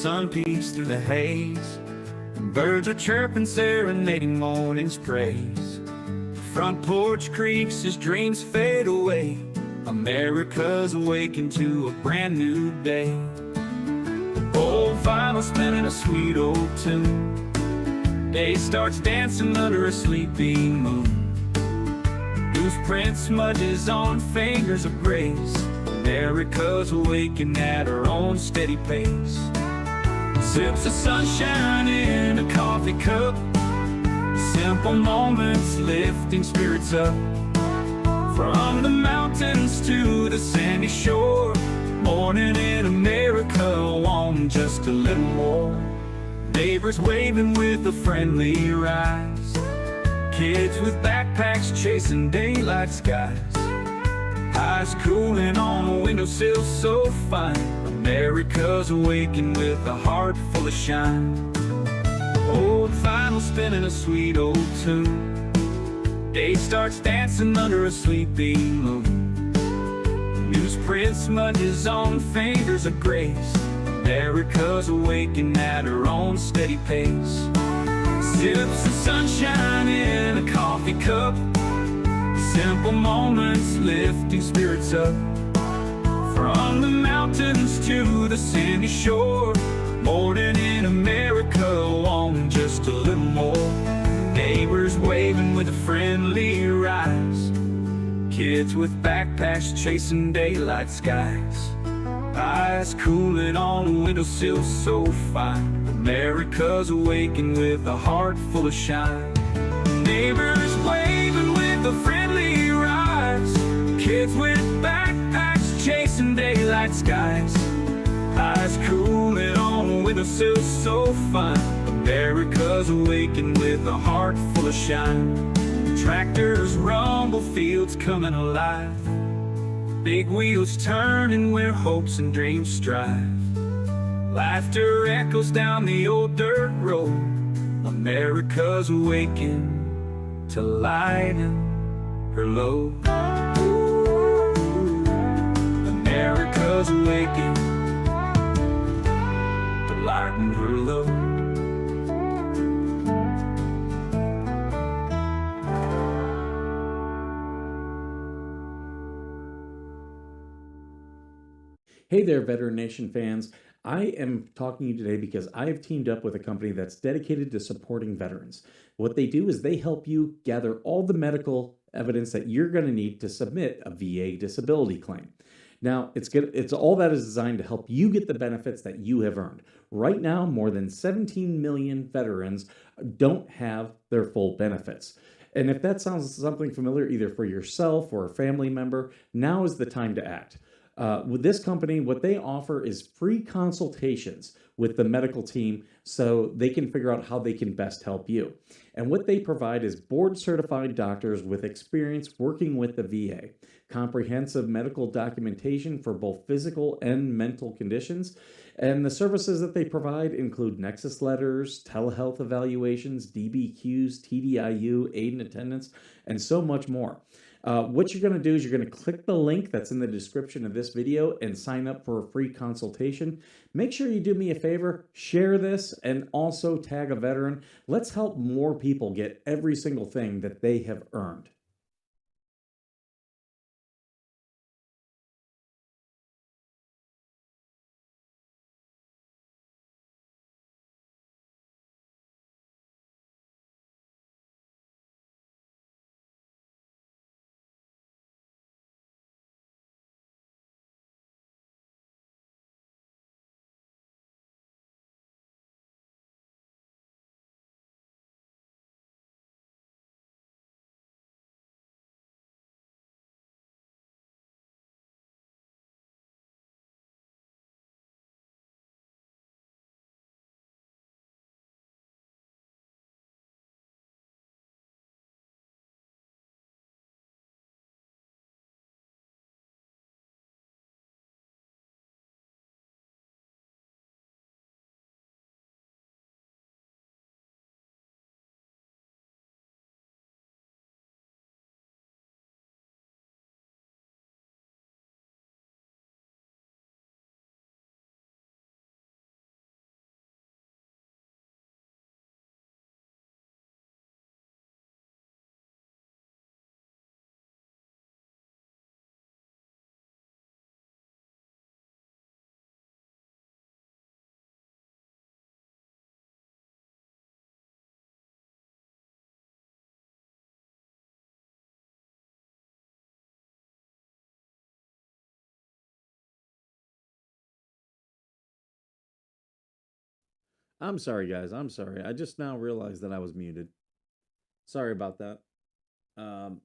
sun peeks through the haze, and birds are chirping, serenading morning's praise. Front porch creaks as dreams fade away. America's awakened to a brand new day. Old vinyl spinning a sweet old tune. Day starts dancing under a sleepy moon. Loose print smudges on fingers of grace. America's awakened at her own steady pace. Sips of sunshine in a coffee cup. Simple moments lifting spirits up. From the mountains to the sandy shore, morning in America, want just a little more. Neighbors waving with a friendly rise. Kids with backpacks chasing daylight skies. Eyes cooling on a windowsill so fine. America's awakened with a heart full of shine. Old vinyl spinning a sweet old tune. Day starts dancing under a sleepy moon. Newsprint smudges on fingers of grace. America's awakened at her own steady pace. Sips of sunshine in a coffee cup. Simple moments lifting spirits up. From the mountains to the sandy shore, morning in America, want just a little more. Neighbors waving with a friendly rise. Kids with backpacks chasing daylight skies. Eyes cooling on a windowsill so fine. America's awakened with a heart full of shine. Neighbors waving with a friendly rise. Kids with backpacks chasing daylight skies. Eyes cooling on a windowsill so fine. America's awakened with a heart full of shine. Tractors rumble, fields coming alive. Big wheels turning where hopes and dreams strive. Laughter echoes down the old dirt road. America's awakened to lighten her load. America's awakened to lighten her load. Hey there, Veteran Nation fans. I am talking to you today because I have teamed up with a company that's dedicated to supporting veterans. What they do is they help you gather all the medical evidence that you're going to need to submit a VA disability claim. Now, it's all that is designed to help you get the benefits that you have earned. Right now, more than 17 million veterans don't have their full benefits. And if that sounds something familiar, either for yourself or a family member, now is the time to act. With this company, what they offer is free consultations with the medical team so they can figure out how they can best help you. And what they provide is board-certified doctors with experience working with the VA, comprehensive medical documentation for both physical and mental conditions, and the services that they provide include nexus letters, telehealth evaluations, DBQs, TDIU, aid and attendance, and so much more. What you're going to do is you're going to click the link that's in the description of this video and sign up for a free consultation. Make sure you do me a favor, share this, and also tag a veteran. Let's help more people get every single thing that they have earned. I'm sorry, guys. I'm sorry. I just now realized that I was muted. Sorry about that. Um,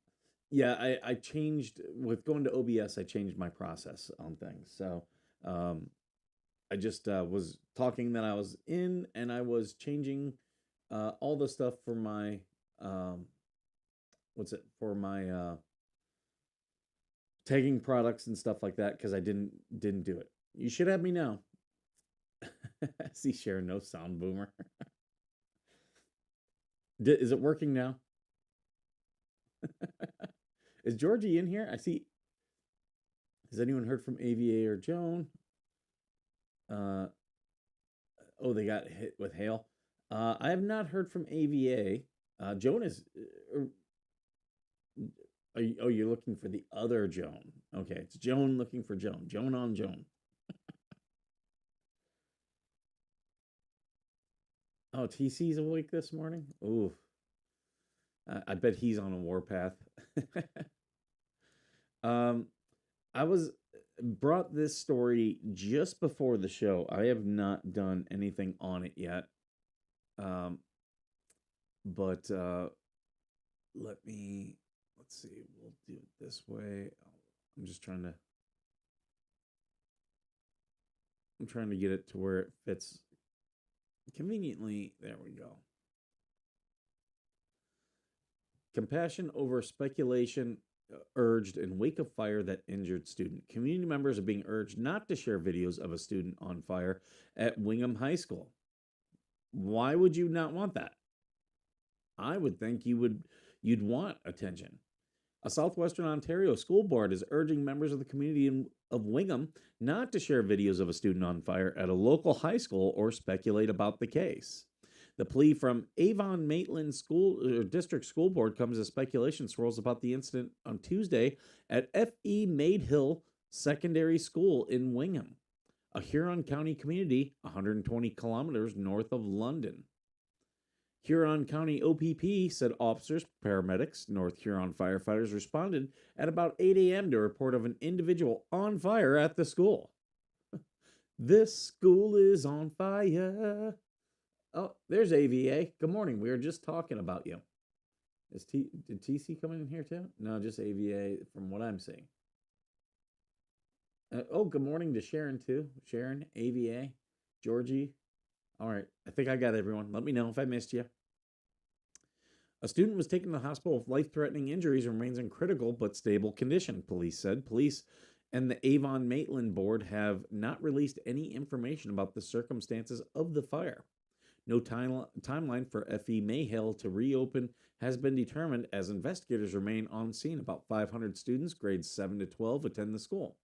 yeah, I changed with going to OBS. I changed my process on things. So um, I just was talking that I was in, and I was changing all the stuff for my um, what's it for my tagging products and stuff like that because I didn't do it. You should have me now. See, Sharon, no sound boomer. Is it working now? Is Georgie in here? I see. Has anyone heard from AVA or Joan? Uh, oh, they got hit with hail. I have not heard from AVA. Joan is. Oh, you're looking for the other Joan. Okay, it's Joan looking for Joan. Joan on Joan. Oh, TC's awake this morning? Ooh, I bet he's on a warpath. um, I was brought this story just before the show. I have not done anything on it yet. Um, but let's see. We'll do it this way. I'm just trying to get it to where it fits conveniently. There we go. Compassion over speculation urged in wake of fire that injured student. Community members are being urged not to share videos of a student on fire at Wingham High School. Why would you not want that? I would think you'd want attention. A Southwestern Ontario school board is urging members of the community of Wingham not to share videos of a student on fire at a local high school or speculate about the case. The plea from Avon Maitland School District School Board comes as speculation swirls about the incident on Tuesday at F.E. Madehill Secondary School in Wingham, a Huron County community 120 kilometers north of London. Huron County OPP said officers, paramedics, North Huron firefighters responded at about 8 a.m. to report of an individual on fire at the school. This school is on fire. Oh, there's AVA. Good morning. We were just talking about you. Did TC come in here too? No, just AVA from what I'm seeing. Good morning to Sharon too. Sharon, AVA, Georgie. All right. I think I got everyone. Let me know if I missed you. A student was taken to the hospital with life-threatening injuries and remains in critical but stable condition, police said. Police and the Avon Maitland board have not released any information about the circumstances of the fire. No timeline for F.E. Mayhill to reopen has been determined as investigators remain on scene. About 500 students, grades 7 to 12, attend the school.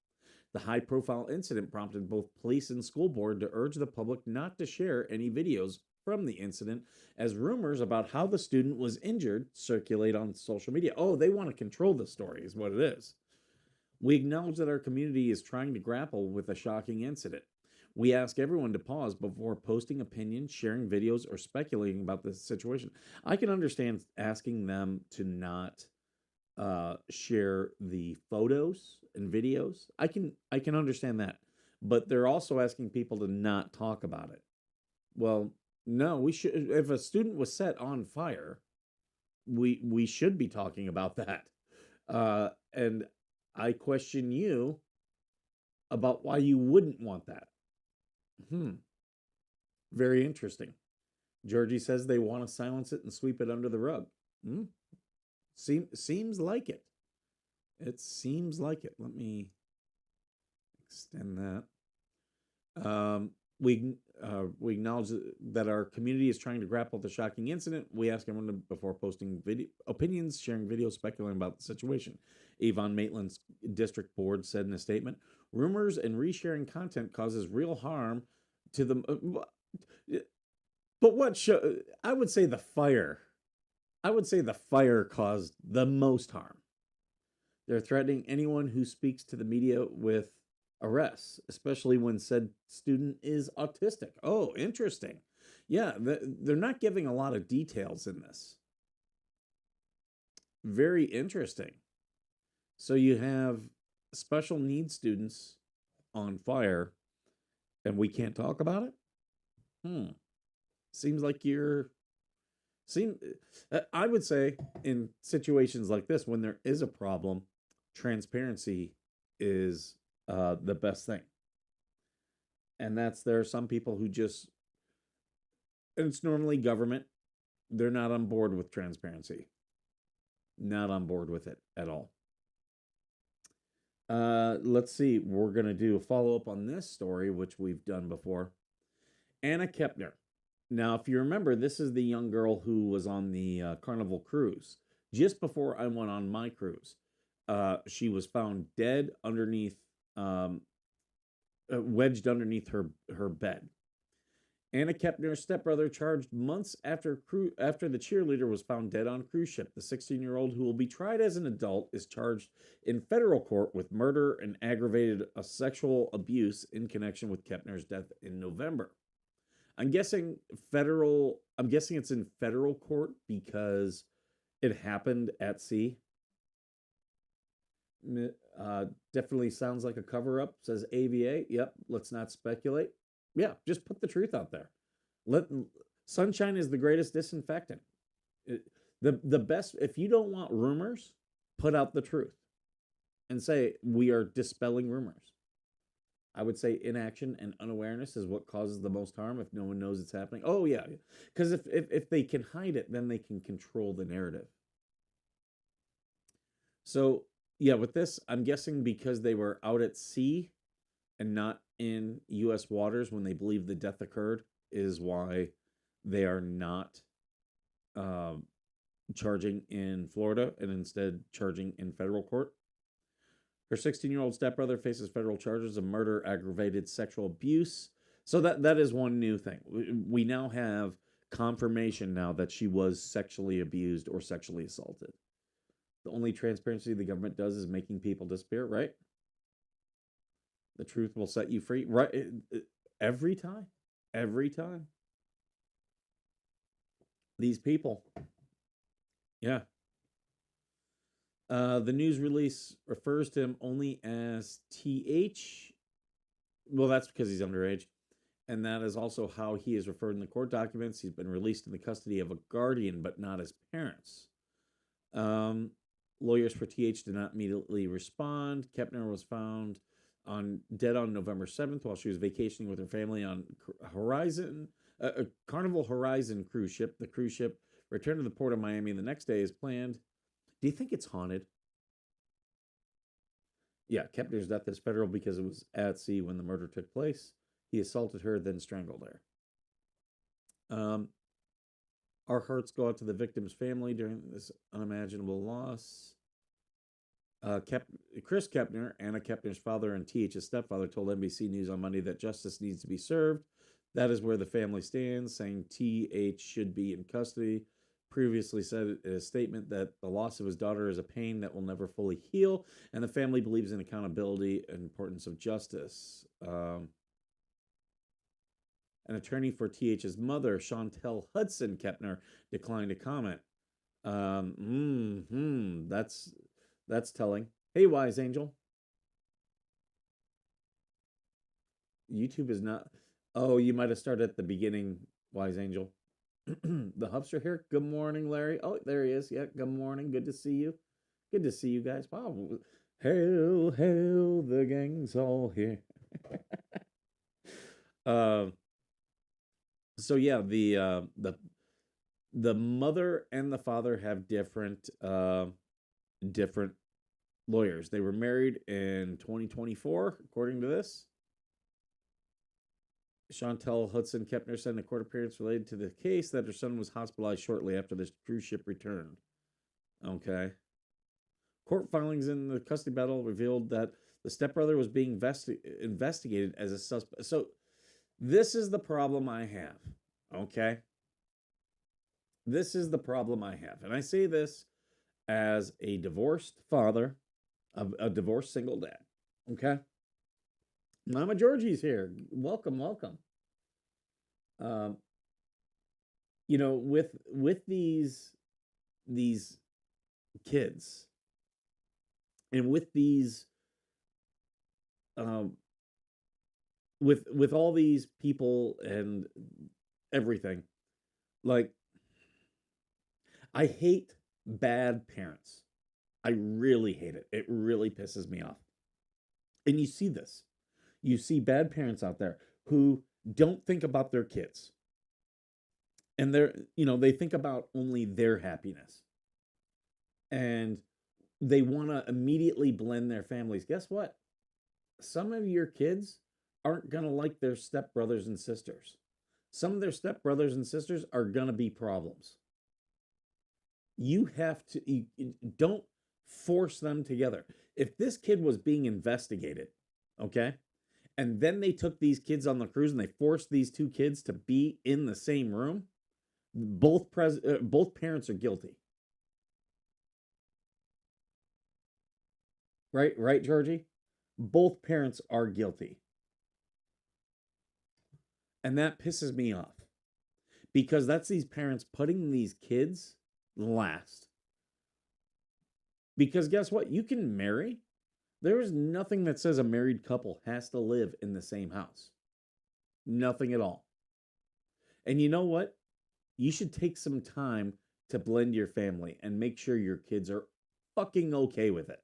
The high-profile incident prompted both police and school board to urge the public not to share any videos from the incident as rumors about how the student was injured circulate on social media. Oh, they want to control the story is what it is. We acknowledge that our community is trying to grapple with a shocking incident. We ask everyone to pause before posting opinions, sharing videos, or speculating about the situation. I can understand asking them to not share the photos and videos. I can understand that, but they're also asking people to not talk about it. Well, no, we should. If a student was set on fire, we should be talking about that. And I question you about why you wouldn't want that. Very interesting. Georgie says they want to silence it and sweep it under the rug. Seems like it. It seems like it. Let me extend that. We acknowledge that our community is trying to grapple with the shocking incident. We ask everyone to, before posting opinions, sharing videos, speculating about the situation. Avon Maitland's district board said in a statement, rumors and resharing content causes real harm to the... But I would say the fire. I would say the fire caused the most harm. They're threatening anyone who speaks to the media with arrests, especially when said student is autistic. Oh, interesting. Yeah, they're not giving a lot of details in this. Very interesting. So you have special needs students on fire, and we can't talk about it? Seems like seem I would say in situations like this, when there is a problem, transparency is the best thing. And there are some people who just, and it's normally government, they're not on board with transparency. Not on board with it at all. Let's see. We're going to do a follow up on this story, which we've done before. Anna Kepner. Now, if you remember, this is the young girl who was on the Carnival cruise just before I went on my cruise. She was found dead underneath, wedged underneath her bed. Anna Kepner's stepbrother charged months after the cheerleader was found dead on a cruise ship. The 16-year-old, who will be tried as an adult, is charged in federal court with murder and aggravated sexual abuse in connection with Kepner's death in November. I'm guessing it's in federal court because it happened at sea. Definitely sounds like a cover-up, says AVA. Yep, let's not speculate. Yeah, just put the truth out there. Sunshine is the greatest disinfectant. The best, if you don't want rumors, put out the truth and say we are dispelling rumors. I would say inaction and unawareness is what causes the most harm if no one knows it's happening. Oh yeah, because if they can hide it, then they can control the narrative. So yeah, with this, I'm guessing because they were out at sea and not in U.S. waters when they believe the death occurred is why they are not charging in Florida and instead charging in federal court. Her 16-year-old stepbrother faces federal charges of murder, aggravated sexual abuse. So that is one new thing. We now have confirmation now that she was sexually abused or sexually assaulted. The only transparency the government does is making people disappear, right? The truth will set you free, right? Every time. These people. Yeah. The news release refers to him only as TH. Well, that's because he's underage. And that is also how he is referred in the court documents. He's been released in the custody of a guardian, but not his parents. Lawyers for TH did not immediately respond. Kepner was found dead on November 7th while she was vacationing with her family on Carnival Horizon cruise ship. The cruise ship returned to the port of Miami the next day as planned. Do you think it's haunted? Yeah, Kepner's death is federal because it was at sea when the murder took place. He assaulted her, then strangled her. Our hearts go out to the victim's family during this unimaginable loss. Chris Kepner, Anna Kepner's father and TH's stepfather, told NBC News on Monday that justice needs to be served. That is where the family stands, saying TH should be in custody. Previously said in a statement that the loss of his daughter is a pain that will never fully heal, and the family believes in accountability and importance of justice. An attorney for TH's mother, Chantel Hudson Kepner, declined to comment. That's telling. Hey, Wise Angel. YouTube is not. Oh, you might have started at the beginning, Wise Angel. The Hubster here. Good morning, Larry. Oh, there he is. Yeah, good morning. Good to see you. Good to see you guys. Wow. Hail, hail, the gang's all here. So yeah, the mother and the father have different lawyers. They were married in 2024, according to this. Chantel Hudson Kepner said in a court appearance related to the case that her son was hospitalized shortly after the cruise ship returned. Okay. Court filings in the custody battle revealed that the stepbrother was being investigated as a suspect. So this is the problem I have. Okay. This is the problem I have. And I say this as a divorced father, a divorced single dad. Okay. Mama Georgie's here. Welcome, welcome. You know, with these kids and with these with all these people and everything, Like, I hate bad parents. I really hate it. It really pisses me off. And you see this. You see bad parents out there who don't think about their kids. And they think about only their happiness. And they want to immediately blend their families. Guess what? Some of your kids aren't going to like their stepbrothers and sisters. Some of their stepbrothers and sisters are going to be problems. You have to, don't force them together. If this kid was being investigated, okay, and then they took these kids on the cruise and they forced these two kids to be in the same room, both parents are guilty. Right, Georgie? Both parents are guilty. And that pisses me off because that's these parents putting these kids last. Because guess what? You can marry. There is nothing that says a married couple has to live in the same house. Nothing at all. And you know what? You should take some time to blend your family and make sure your kids are fucking okay with it.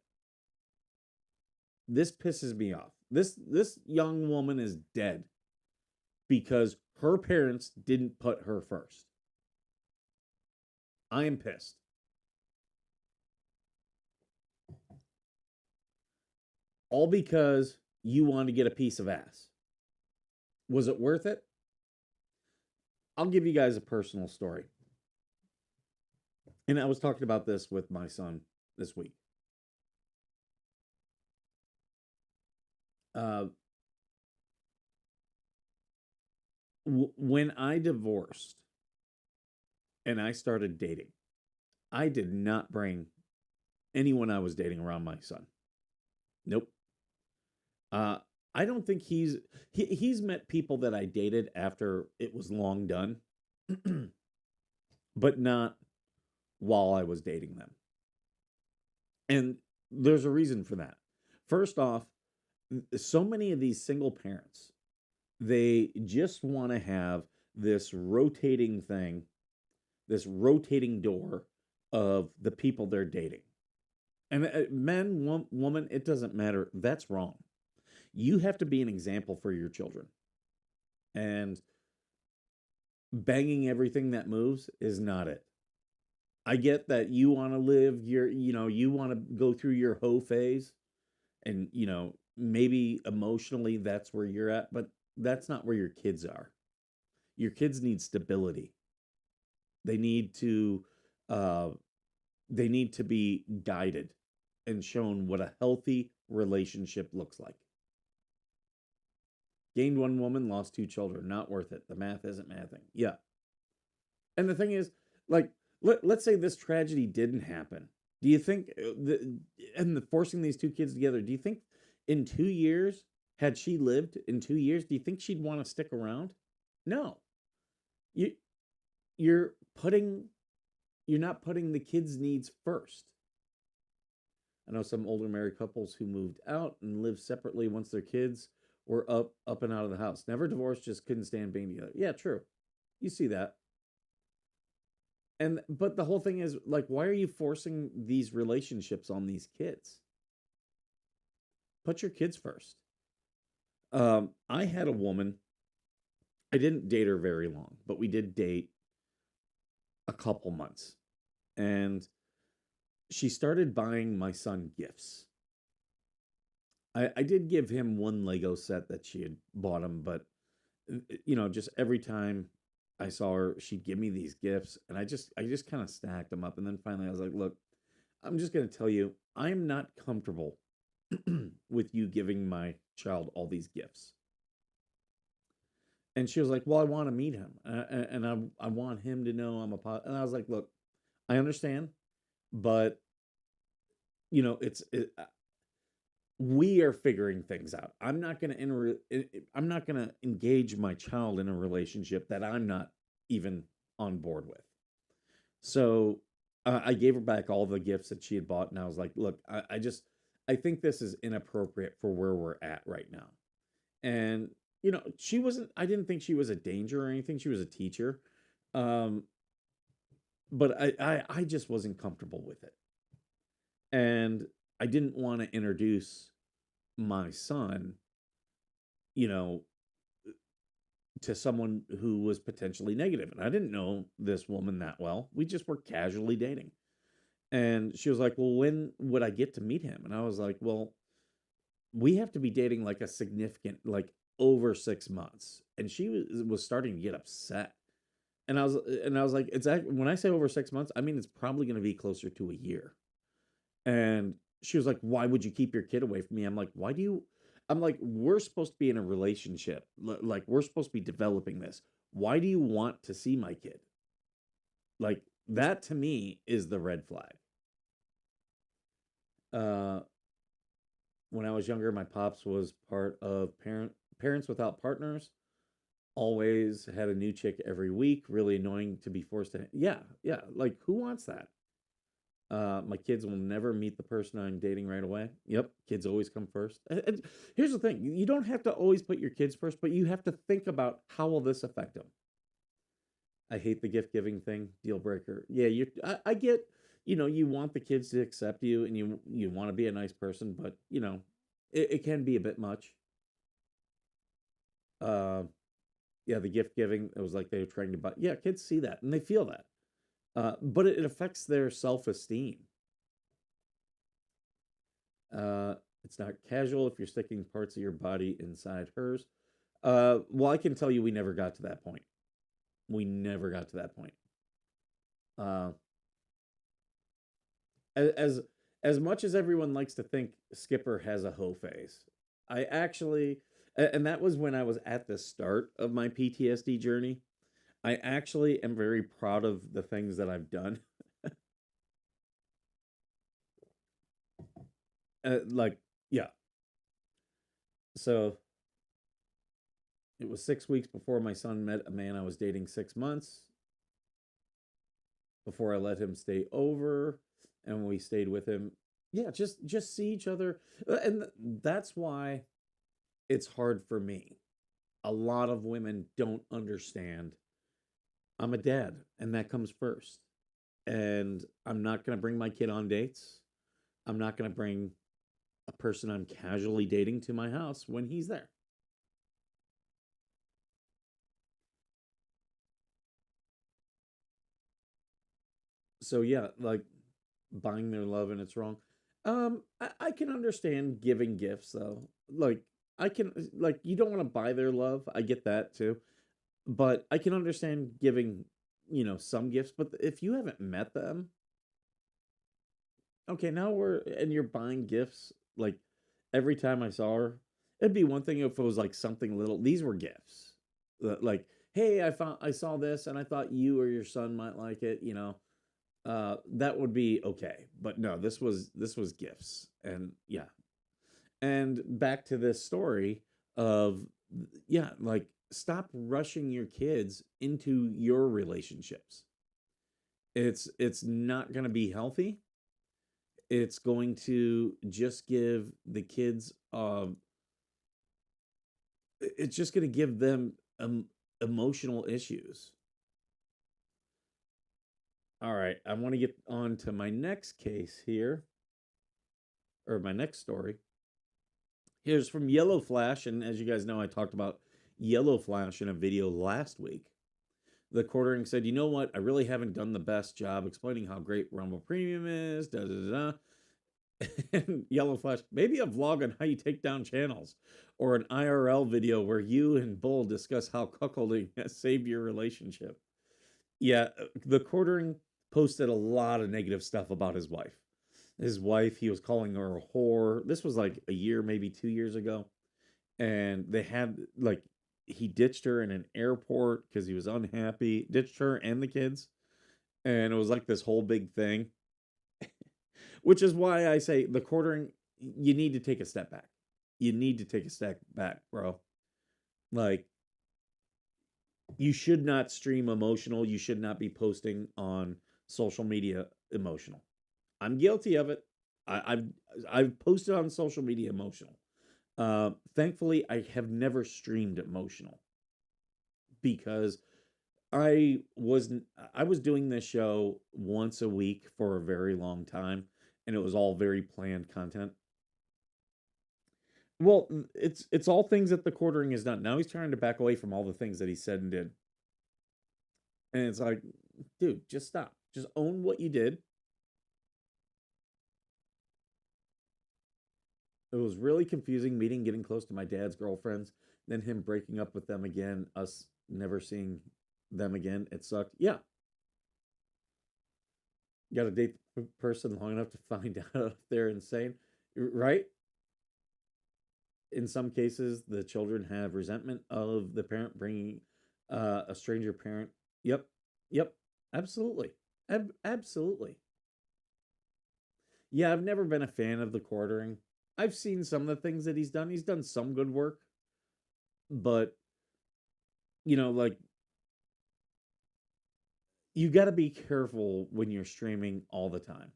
This pisses me off. This young woman is dead because her parents didn't put her first. I am pissed. All because you want to get a piece of ass. Was it worth it? I'll give you guys a personal story. And I was talking about this with my son this week. When I divorced and I started dating, I did not bring anyone I was dating around my son. Nope. I don't think he's met people that I dated after it was long done, but not while I was dating them. And there's a reason for that. First off, so many of these single parents, they just want to have this rotating thing, this rotating door of the people they're dating. And men, woman, it doesn't matter. That's wrong. You have to be an example for your children. And banging everything that moves is not it. I get that you want to live you want to go through your hoe phase and, maybe emotionally that's where you're at, but that's not where your kids are. Your kids need stability. They need to be guided and shown what a healthy relationship looks like. Gained one woman, lost two children. Not worth it. The math isn't mathing. Yeah. And the thing is, like, let's say this tragedy didn't happen. Do you think, forcing these two kids together, do you think in 2 years, had she lived in 2 years, do you think she'd want to stick around? No. You're not putting the kids' needs first. I know some older married couples who moved out and lived separately once their kids were up and out of the house. Never divorced, just couldn't stand being together. Yeah, true. You see that. But the whole thing is, like, why are you forcing these relationships on these kids? Put your kids first. I had a woman, I didn't date her very long, but we did date a couple months. And she started buying my son gifts. I did give him one Lego set that she had bought him, but just every time I saw her, she'd give me these gifts, and I just kind of stacked them up. And then finally I was like, look, I'm just going to tell you, I'm not comfortable with you giving my child all these gifts. And she was like, well, I want to meet him. And I want him to know I'm and I was like, look, I understand, but we are figuring things out. I'm not going to engage my child in a relationship that I'm not even on board with. So I gave her back all the gifts that she had bought, and I was like, look, I think this is inappropriate for where we're at right now. And I didn't think she was a danger or anything. She was a teacher. Um, but I just wasn't comfortable with it. And I didn't want to introduce my son, you know, to someone who was potentially negative. And I didn't know this woman that well. We just were casually dating. And she was like, "Well, when would I get to meet him?" And I was like, "Well, we have to be dating like a significant, like over 6 months." And she was starting to get upset. And I was like, when I say over 6 months, I mean it's probably going to be closer to a year. And she was like, "Why would you keep your kid away from me?" I'm like, "Why do you?" I'm like, "We're supposed to be in a relationship. Like, we're supposed to be developing this. Why do you want to see my kid?" Like, that to me is the red flag. Uh, when I was younger, my pops was part of Parents Without Partners. Always had a new chick every week. Really annoying to be forced to. Yeah, yeah. Like, who wants that? My kids will never meet the person I'm dating right away. Yep, kids always come first. And here's the thing: you don't have to always put your kids first, but you have to think about how will this affect them. I hate the gift giving thing, deal breaker. Yeah, I get, you want the kids to accept you, and you want to be a nice person, but it can be a bit much. Uh, yeah, the gift giving, it was like they were trying to buy. Yeah, kids see that and they feel that, but it affects their self esteem. Uh, it's not casual if you're sticking parts of your body inside hers. Well, I can tell you, we never got to that point. We never got to that point. Uh, as as much as everyone likes to think Skipper has a hoe face, I actually, and that was when I was at the start of my PTSD journey. I actually am very proud of the things that I've done. Like, yeah. So it was 6 weeks before my son met a man I was dating 6 months. Before I let him stay over, and we stayed with him. Yeah, just see each other. And that's why it's hard for me. A lot of women don't understand. I'm a dad, and that comes first. And I'm not going to bring my kid on dates. I'm not going to bring a person I'm casually dating to my house when he's there. So yeah, like, buying their love and it's wrong. I can understand giving gifts though. Like, I can, like, you don't want to buy their love. I get that too. But I can understand giving, some gifts. But if you haven't met them, okay, now and you're buying gifts. Like, every time I saw her, it'd be one thing if it was like something little. These were gifts. Like, hey, I saw this and I thought you or your son might like it, that would be okay. But no, this was gifts. And yeah. And back to this story of, yeah, like, stop rushing your kids into your relationships. It's not going to be healthy. It's going to just give the kids it's just going to give them emotional issues. All right, I want to get on to my next case here, or my next story. Here's from Yellow Flash, and as you guys know, I talked about Yellow Flash in a video last week. The quartering said, "You know what? I really haven't done the best job explaining how great Rumble Premium is." Da da da. And Yellow Flash, maybe a vlog on how you take down channels, or an IRL video where you and Bull discuss how cuckolding has saved your relationship. Yeah, the quartering posted a lot of negative stuff about his wife. His wife, he was calling her a whore. This was like a year, maybe 2 years ago. And they had, like, he ditched her in an airport because he was unhappy, ditched her and the kids. And it was like this whole big thing, which is why I say the quartering, you need to take a step back. You need to take a step back, bro. Like, you should not stream emotional. You should not be posting on social media emotional. I'm guilty of it. I've posted on social media emotional. Thankfully, I have never streamed emotional because, I was doing this show once a week for a very long time, and it was all very planned content. Well, it's all things that the quartering has done. Now he's trying to back away from all the things that he said and did. And it's like, dude, just stop. Just own what you did. It was really confusing meeting, getting close to my dad's girlfriends, then him breaking up with them again, us never seeing them again. It sucked. Yeah, you got to date the person long enough to find out if they're insane, right? In some cases, the children have resentment of the parent bringing a stranger parent. Yep, yep, absolutely, absolutely. Yeah, I've never been a fan of the quartering. I've seen some of the things that he's done. He's done some good work, but like you got to be careful when you're streaming all the time.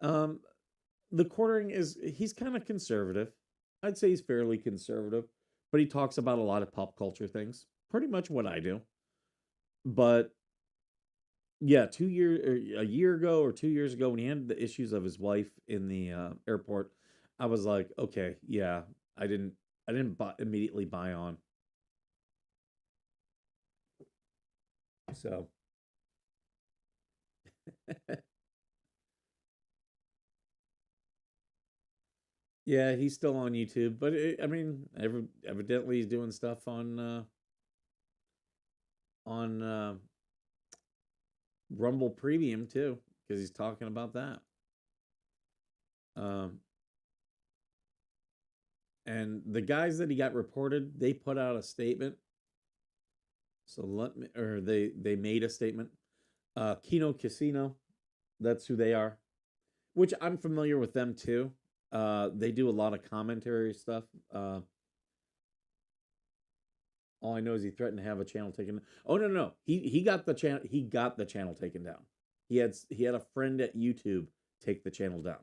Um, the quartering is he's kind of conservative. I'd say he's fairly conservative, but he talks about a lot of pop culture things, pretty much what I do. But yeah, a year ago or 2 years ago, when he had the issues of his wife in the airport, I was like, okay, yeah, I didn't, immediately buy on. So yeah, he's still on YouTube, but I mean, evidently he's doing stuff on Rumble Premium too, because he's talking about that. Um, and the guys that he got reported, they put out a statement. So they made a statement. Kino Casino, that's who they are, which I'm familiar with them too. They do a lot of commentary stuff. All I know is he threatened to have a channel taken. Oh no. He got the channel. He got the channel taken down. He had a friend at YouTube take the channel down,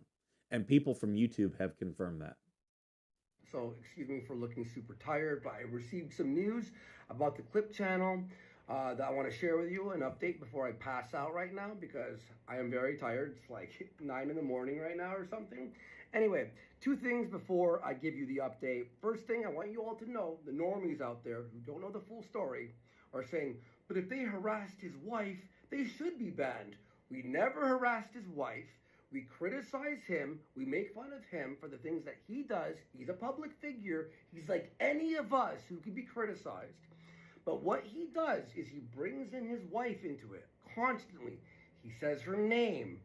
and people from YouTube have confirmed that. So excuse me for looking super tired, but I received some news about the Clip channel that I want to share with you, an update before I pass out right now because I am very tired. It's like 9 in the morning right now or something. Anyway, two things before I give you the update. First thing, I want you all to know, the normies out there who don't know the full story are saying, but if they harassed his wife, they should be banned. We never harassed his wife. We criticize him. We make fun of him for the things that he does. He's a public figure. He's like any of us who can be criticized. But what he does is he brings in his wife into it constantly. He says her name.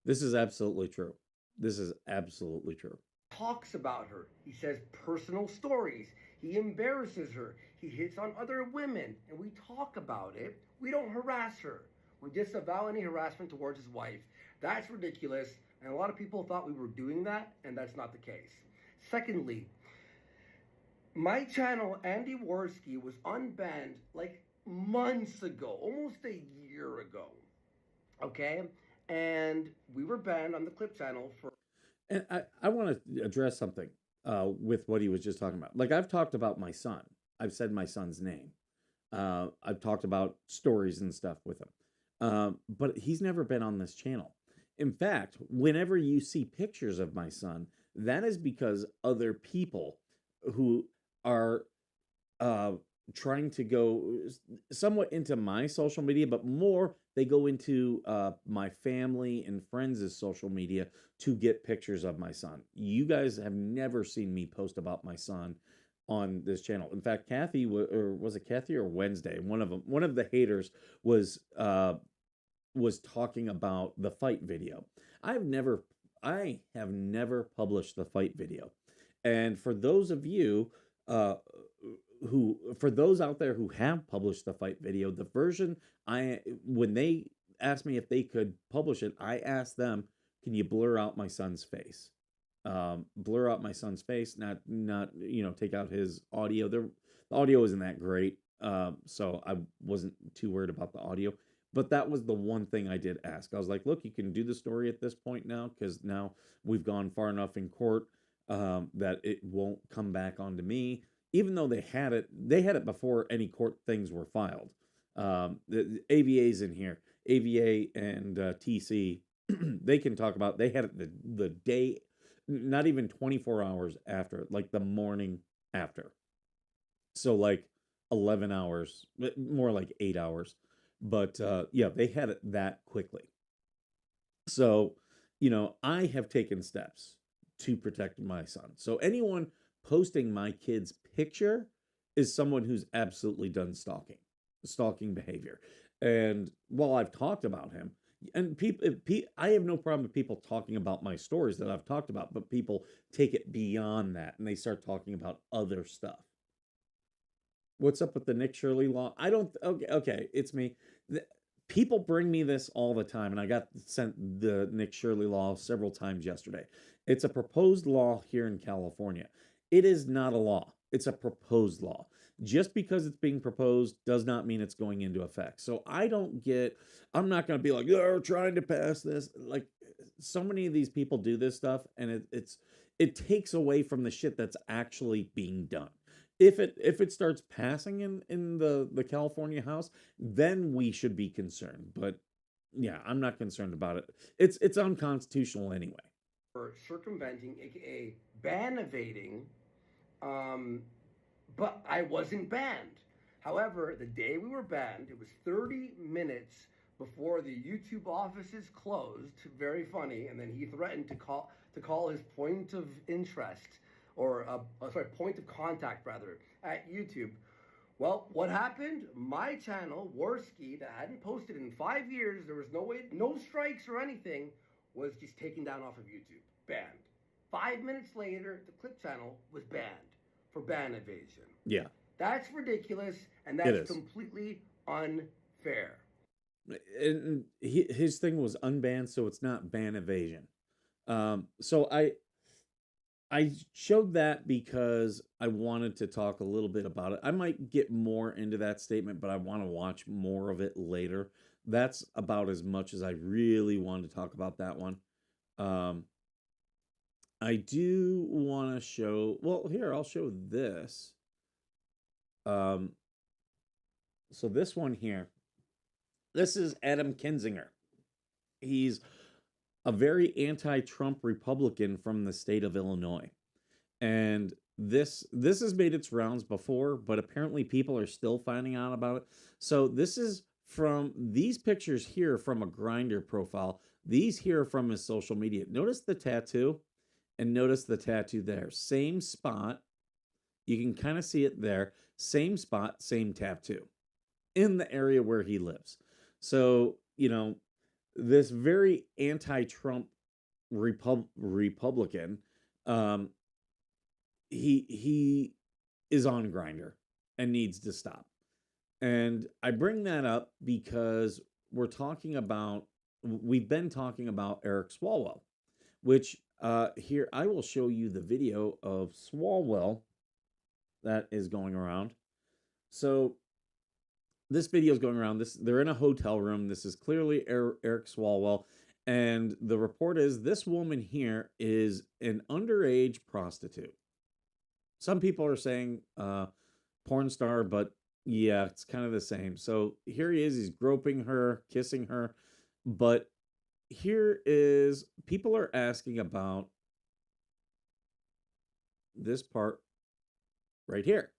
This is absolutely true. This is absolutely true. Talks about her. He says personal stories. He embarrasses her. He hits on other women. And we talk about it. We don't harass her. We disavow any harassment towards his wife. That's ridiculous. And a lot of people thought we were doing that, and that's not the case. Secondly, my channel, Andy Worski, was unbanned like months ago, almost a year ago. Okay? And we were banned on the Clip channel for. And I want to address something with what he was just talking about. Like I've talked about my son. I've said my son's name. I've talked about stories and stuff with him. But he's never been on this channel. In fact, whenever you see pictures of my son, that is because other people who are trying to go somewhat into my social media, but more they go into my family and friends' social media to get pictures of my son. You guys have never seen me post about my son on this channel. In fact, Kathy, or was it Kathy or Wednesday? One of the haters was talking about the fight video. I have never published the fight video. And for those of you for those out there who have published the fight video, the version when they asked me if they could publish it, I asked them, can you blur out my son's face? Blur out my son's face, not take out his audio. The audio isn't that great. So I wasn't too worried about the audio. But that was the one thing I did ask. I was like, look, you can do the story at this point now, because now we've gone far enough in court that it won't come back onto me. even though they had it before any court things were filed. The AVA's in here, AVA and TC. They can talk about, they had it the day, not even 24 hours after, like the morning after. So like 11 hours, more like 8 hours. But yeah, they had it that quickly. So, I have taken steps to protect my son. So anyone posting my kid's picture is someone who's absolutely done stalking behavior. And while I've talked about him, and I have no problem with people talking about my stories that I've talked about, but people take it beyond that and they start talking about other stuff. What's up with the Nick Shirley law? I don't. Okay, it's me. People bring me this all the time, and I got sent the Nick Shirley law several times yesterday. It's a proposed law here in California. It is not a law. It's a proposed law. Just because it's being proposed does not mean it's going into effect. So I'm not going to be like, they're trying to pass this. Like, so many of these people do this stuff, and it takes away from the shit that's actually being done. If it starts passing in the California House, then we should be concerned. But yeah, I'm not concerned about it. It's unconstitutional anyway. For circumventing, aka ban evading, but I wasn't banned. However, the day we were banned, it was 30 minutes before the YouTube offices closed. Very funny. And then he threatened to call his point of interest, or point of contact rather, at YouTube. Well, what happened? My channel, Warski, that I hadn't posted in 5 years, there was no strikes or anything, was just taken down off of YouTube, banned. 5 minutes later, the Clip channel was banned for ban evasion. Yeah. That's ridiculous, and that's completely unfair. And his thing was unbanned, so it's not ban evasion. So I showed that because I wanted to talk a little bit about it. I might get more into that statement, but I want to watch more of it later. That's about as much as I really wanted to talk about that one. I do want to show, well, here, I'll show this. So this one here, this is Adam Kinzinger. He's a very anti-Trump Republican from the state of Illinois. And this has made its rounds before, but apparently people are still finding out about it. So this is from these pictures here from a Grindr profile. These here are from his social media. Notice the tattoo and notice the tattoo there. Same spot. You can kind of see it there. Same spot, same tattoo in the area where he lives. So, this very anti-Trump Republican, he is on Grindr and needs to stop. And I bring that up because we've been talking about Eric Swalwell, which here I will show you the video of Swalwell that is going around. So this video is going around. They're in a hotel room. This is clearly Eric Swalwell. And the report is this woman here is an underage prostitute. Some people are saying porn star, but yeah, it's kind of the same. So here he is. He's groping her, kissing her. But here is, people are asking about this part right here.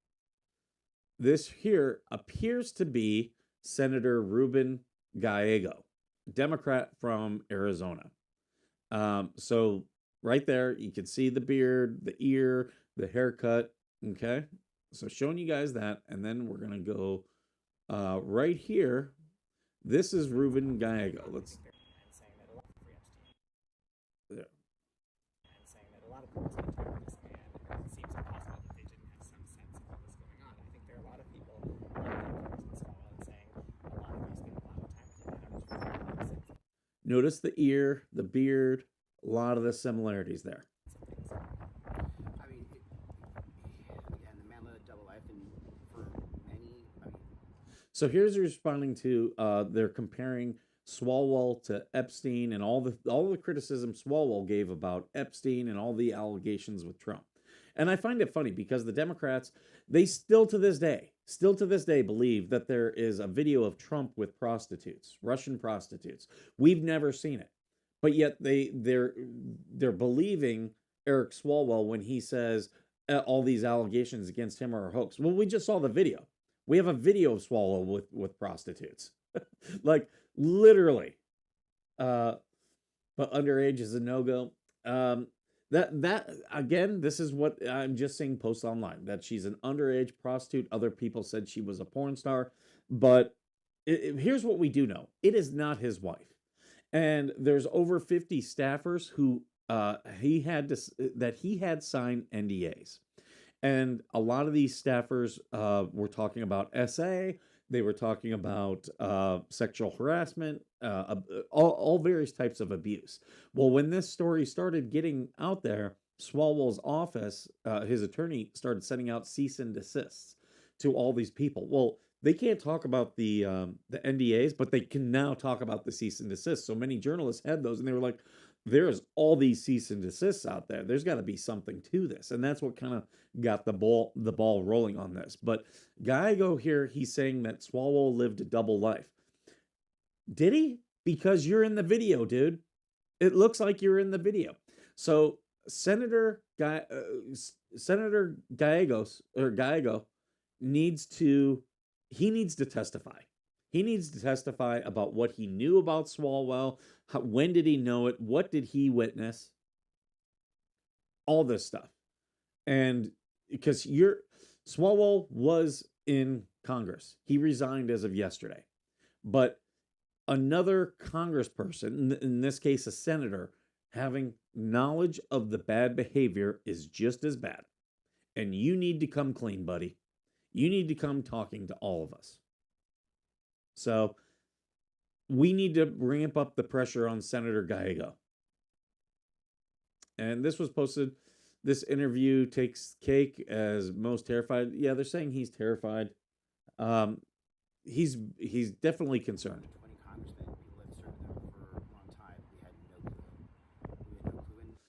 This here appears to be Senator Ruben Gallego, Democrat from Arizona. So right there, you can see the beard, the ear, the haircut. Okay. So showing you guys that. And then we're going to go right here. This is Ruben Gallego. Let's. Yeah. And saying that a lot of people spend time with this man, and it seems impossible that they didn't have some sense of what was going on. I think there are a lot of people saying a lot of you spend a lot of time with him, and I was really sense. Notice the ear, the beard, a lot of the similarities there. I mean, again, the man led a double life, and for many, So here's responding to they're comparing Swalwell to Epstein and all the criticism Swalwell gave about Epstein and all the allegations with Trump. And I find it funny because the Democrats, they still to this day believe that there is a video of Trump with prostitutes, Russian prostitutes. We've never seen it. But yet they're believing Eric Swalwell when he says all these allegations against him are a hoax. Well, we just saw the video. We have a video of Swalwell with prostitutes. Like literally. But underage is a no-go. That again, this is what I'm just saying. Post online that she's an underage prostitute. Other people said she was a porn star, but here's what we do know: it is not his wife. And there's over 50 staffers who he had signed NDAs, and a lot of these staffers were talking about SA. They were talking about sexual harassment, all various types of abuse. Well, when this story started getting out there, Swalwell's office, his attorney, started sending out cease and desists to all these people. Well, they can't talk about the NDAs, but they can now talk about the cease and desist. So many journalists had those, and they were like, "There's all these cease and desists out there. There's got to be something to this," and that's what kind of got the ball rolling on this. But Gallego here, he's saying that Swalwell lived a double life. Did he? Because you're in the video, dude. It looks like you're in the video. So Senator Gallego needs to testify. He needs to testify about what he knew about Swalwell. When did he know it? What did he witness? All this stuff. And because Swalwell was in Congress. He resigned as of yesterday. But another congressperson, in this case a senator, having knowledge of the bad behavior is just as bad. And you need to come clean, buddy. You need to come talking to all of us. So we need to ramp up the pressure on Senator Gallego. And this was posted. This interview takes cake as most terrified. Yeah, they're saying he's terrified. He's definitely concerned. 20 congressmen, people that served them for a long time.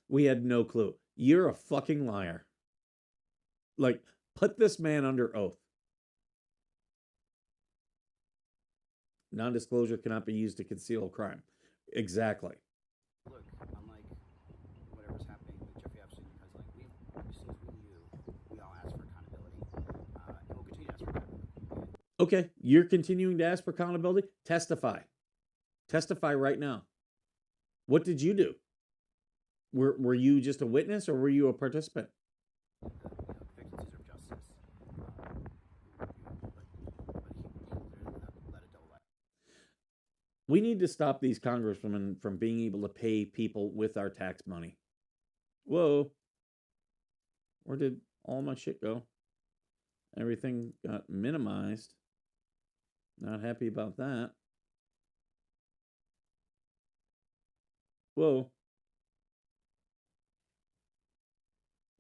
We had no clue. You're a fucking liar. Like, put this man under oath. Non-disclosure cannot be used to conceal a crime. Exactly. Look, unlike whatever's happening with Jeffrey Epstein, because like as soon as we knew, we all asked for accountability, and we'll continue to ask for accountability. Okay, you're continuing to ask for accountability? Testify. Testify right now. What did you do? Were you just a witness or were you a participant? The victims deserve justice. But he led a double life. We need to stop these congresswomen from being able to pay people with our tax money. Whoa. Where did all my shit go? Everything got minimized. Not happy about that. Whoa.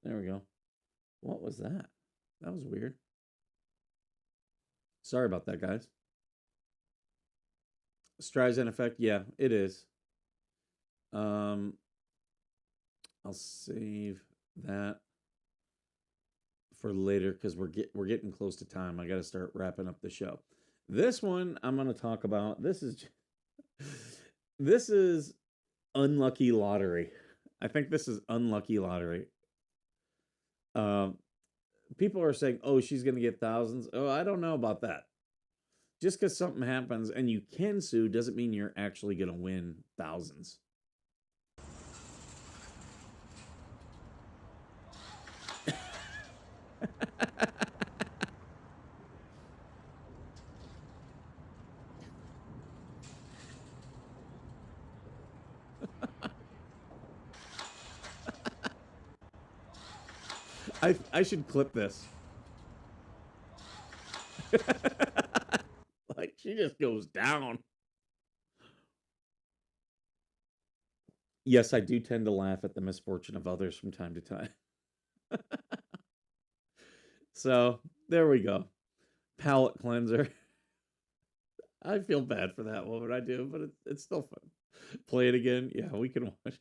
There we go. What was that? That was weird. Sorry about that, guys. Streisand effect, yeah, it is. I'll save that for later because we're getting close to time. I got to start wrapping up the show. This one I'm going to talk about. This is unlucky lottery. I think this is unlucky lottery. People are saying, "Oh, she's going to get thousands." Oh, I don't know about that. Just because something happens and you can sue doesn't mean you're actually going to win thousands. I should clip this. Like, she just goes down. Yes, I do tend to laugh at the misfortune of others from time to time. So, there we go. Palate cleanser. I feel bad for that one, I do, but it's still fun. Play it again. Yeah, we can watch it.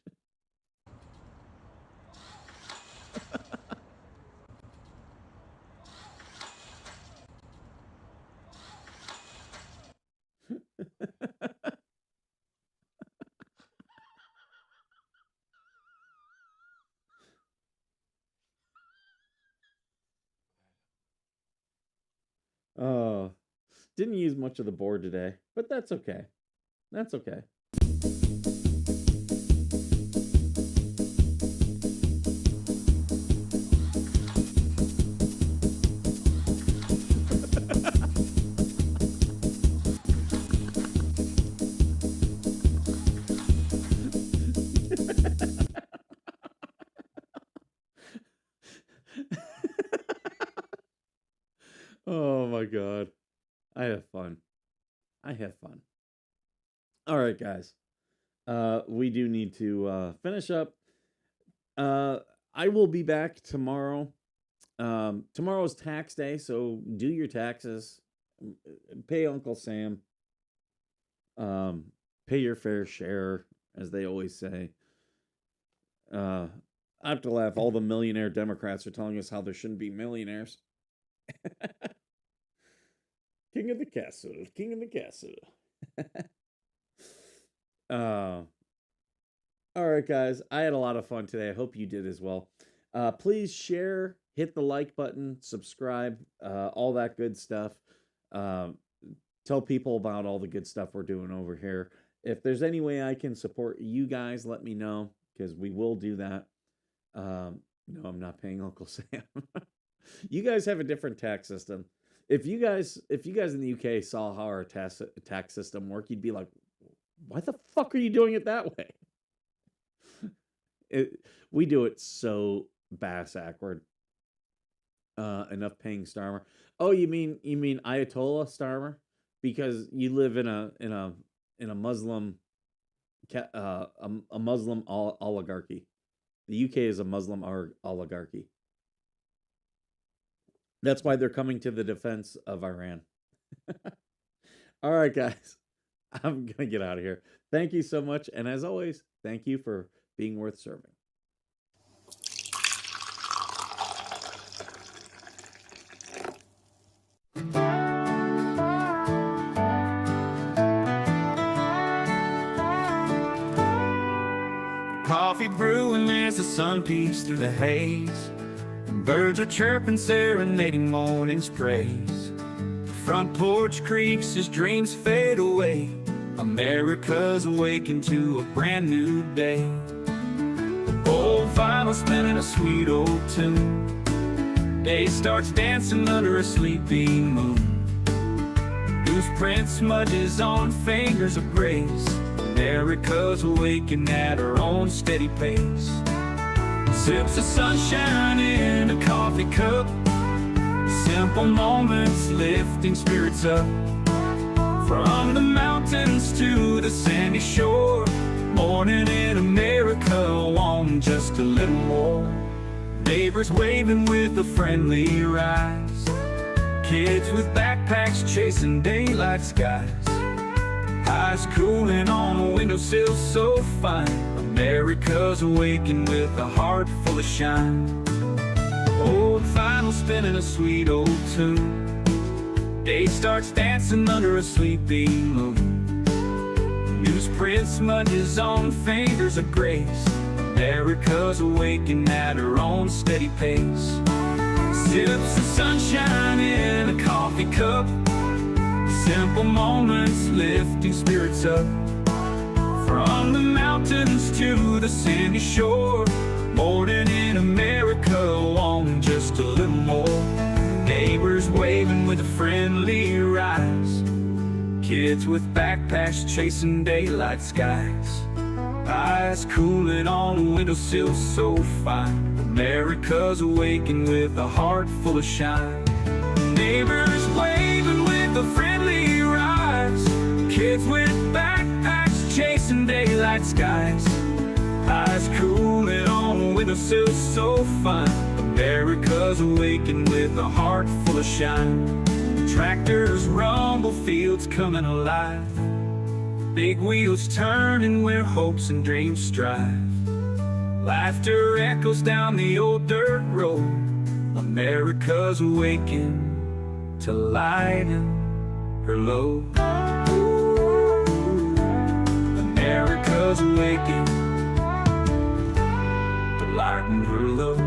Didn't use much of the board today, but that's okay. That's okay. Oh my God. I have fun. I have fun. All right, guys. We do need to finish up. I will be back tomorrow. Tomorrow's tax day, so do your taxes. Pay Uncle Sam. Pay your fair share, as they always say. I have to laugh. All the millionaire Democrats are telling us how there shouldn't be millionaires. King of the castle, king of the castle. All right, guys. I had a lot of fun today. I hope you did as well. Please share, hit the like button, subscribe, all that good stuff. Tell people about all the good stuff we're doing over here. If there's any way I can support you guys, let me know, because we will do that. No, I'm not paying Uncle Sam. You guys have a different tax system. If you guys in the UK saw how our tax system worked, you'd be like, why the fuck are you doing it that way? We do it so bass-ackward. Enough paying Starmer. Oh, you mean Ayatollah Starmer? Because you live in a Muslim a Muslim oligarchy. The UK is a Muslim oligarchy. That's why they're coming to the defense of Iran. All right, guys. I'm going to get out of here. Thank you so much. And as always, thank you for being worth serving. Coffee brewing as the sun peeks through the haze. Birds are chirping, serenading morning's praise. Front porch creaks as dreams fade away. America's awakened to a brand new day. Old vinyl spinning a sweet old tune. Day starts dancing under a sleepy moon. Loose print smudges on fingers of grace. America's awakened at her own steady pace. Sips of sunshine in a coffee cup. Simple moments lifting spirits up. From the mountains to the sandy shore. Morning in America, on just a little more. Neighbors waving with a friendly rise. Kids with backpacks chasing daylight skies. Eyes cooling on a windowsill so fine. America's awakened with a heart full of shine. Old vinyl spinning a sweet old tune. Day starts dancing under a sleepy moon. Newsprint smudges on fingers of grace. America's awakened at her own steady pace. Sips of sunshine in a coffee cup. Simple moments lifting spirits up. From the mountains to the sandy shore. Morning in America, on just a little more. Neighbors waving with a friendly rise. Kids with backpacks chasing daylight skies. Eyes cooling on a windowsill so fine. America's awakened with a heart full of shine. Neighbors waving with a friendly rise. Kids with backpacks chasing daylight skies. Eyes cooling on a windowsill so fine. America's awakened with a heart full of shine. Tractors rumble, fields coming alive. Big wheels turning where hopes and dreams strive. Laughter echoes down the old dirt road. America's awakened to lighten her load. America's awakened to lighten her load.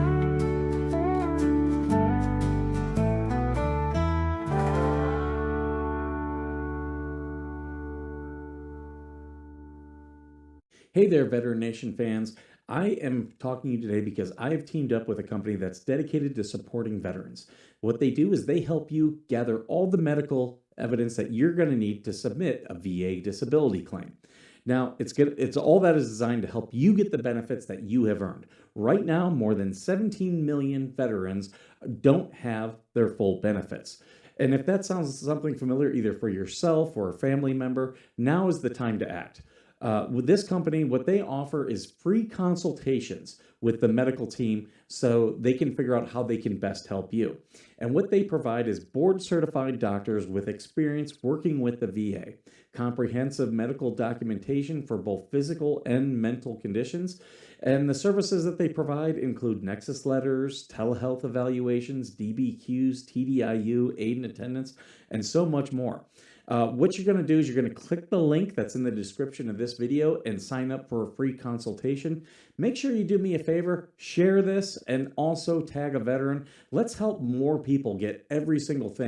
Hey there, Veteran Nation fans. I am talking to you today because I have teamed up with a company that's dedicated to supporting veterans. What they do is they help you gather all the medical evidence that you're going to need to submit a VA disability claim. Now, it's all that is designed to help you get the benefits that you have earned. Right now, more than 17 million veterans don't have their full benefits. And if that sounds something familiar, either for yourself or a family member, now is the time to act. With this company, what they offer is free consultations with the medical team so they can figure out how they can best help you. And what they provide is board certified doctors with experience working with the VA, comprehensive medical documentation for both physical and mental conditions. And the services that they provide include nexus letters, telehealth evaluations, DBQs, TDIU, aid and attendance, and so much more. What you're going to do is you're going to click the link that's in the description of this video and sign up for a free consultation. Make sure you do me a favor, share this, and also tag a veteran. Let's help more people get every single thing